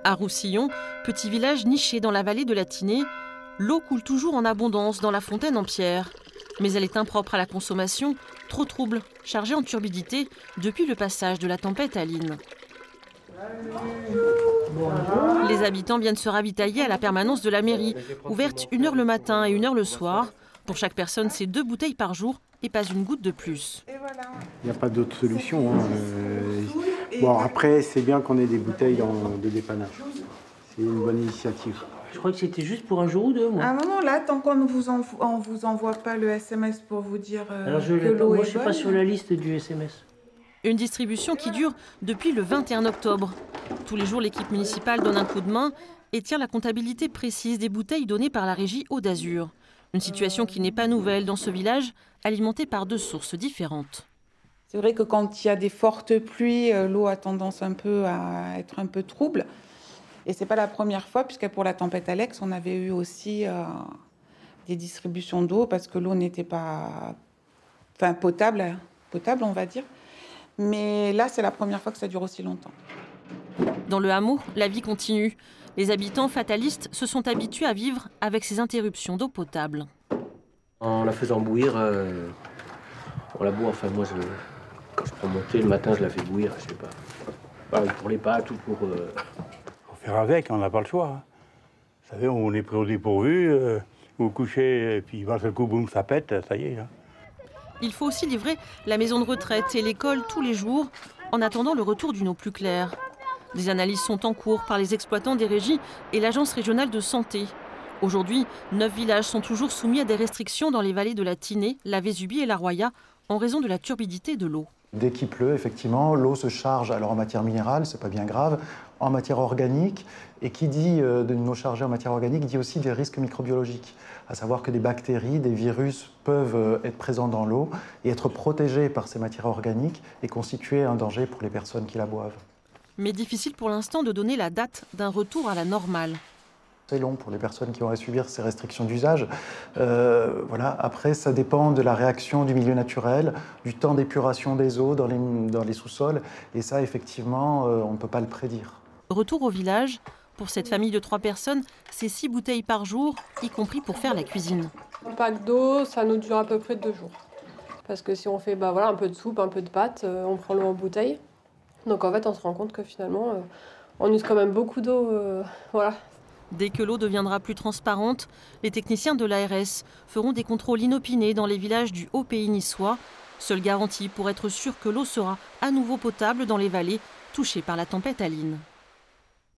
À Roussillon, petit village niché dans la vallée de la Tinée, l'eau coule toujours en abondance dans la fontaine en pierre. Mais elle est impropre à la consommation, trop trouble, chargée en turbidité depuis le passage de la tempête Aline. Les habitants viennent se ravitailler à la permanence de la mairie, ouverte 1 heure le matin et 1 heure le soir. Pour chaque personne, c'est 2 bouteilles par jour et pas une goutte de plus. Il n'y a pas d'autre solution. Bon, après, c'est bien qu'on ait des bouteilles de dépannage. C'est une bonne initiative. Je crois que c'était juste pour un jour ou deux, moi. À un moment, là, tant qu'on ne vous envoie pas le SMS pour vous dire Alors que l'eau est bonne... Moi, je ne suis pas sur la liste du SMS. Une distribution qui dure depuis le 21 octobre. Tous les jours, l'équipe municipale donne un coup de main et tient la comptabilité précise des bouteilles données par la régie Eau d'Azur. Une situation qui n'est pas nouvelle dans ce village, alimenté par 2 sources différentes. C'est vrai que quand il y a des fortes pluies, l'eau a tendance un peu à être un peu trouble. Et ce n'est pas la première fois, puisque pour la tempête Alex, on avait eu aussi des distributions d'eau parce que l'eau n'était pas potable, on va dire. Mais là, c'est la première fois que ça dure aussi longtemps. Dans le hameau, la vie continue. Les habitants fatalistes se sont habitués à vivre avec ces interruptions d'eau potable. En la faisant bouillir, on la boit. Enfin, moi, quand je prends mon thé le matin, je la fais bouillir, je sais pas. Pareil pour les pâtes ou pour... Faut faire avec, on n'a pas le choix. Hein. Vous savez, on est pris au dépourvu, vous couchez, et puis d'un seul coup, boum, ça pète, ça y est. Hein. Il faut aussi livrer la maison de retraite et l'école tous les jours, en attendant le retour d'une eau plus claire. Des analyses sont en cours par les exploitants des régies et l'Agence régionale de santé. Aujourd'hui, 9 villages sont toujours soumis à des restrictions dans les vallées de la Tinée, la Vésubie et la Roya, en raison de la turbidité de l'eau. Dès qu'il pleut, effectivement, l'eau se charge, alors en matière minérale, c'est pas bien grave, en matière organique. Et qui dit d'une eau chargée en matière organique dit aussi des risques microbiologiques. À savoir que des bactéries, des virus peuvent être présents dans l'eau et être protégés par ces matières organiques et constituer un danger pour les personnes qui la boivent. Mais difficile pour l'instant de donner la date d'un retour à la normale. C'est long pour les personnes qui vont subir ces restrictions d'usage. Voilà. Après, ça dépend de la réaction du milieu naturel, du temps d'épuration des eaux dans les sous-sols. Et ça, effectivement, on ne peut pas le prédire. Retour au village. Pour cette famille de 3 personnes, c'est 6 bouteilles par jour, y compris pour faire la cuisine. Un pack d'eau, ça nous dure à peu près 2 jours. Parce que si on fait un peu de soupe, un peu de pâtes, on prend l'eau en bouteille. Donc en fait, on se rend compte que finalement, on use quand même beaucoup d'eau. Voilà. Dès que l'eau deviendra plus transparente, les techniciens de l'ARS feront des contrôles inopinés dans les villages du Haut-Pays niçois. Seule garantie pour être sûr que l'eau sera à nouveau potable dans les vallées touchées par la tempête Aline.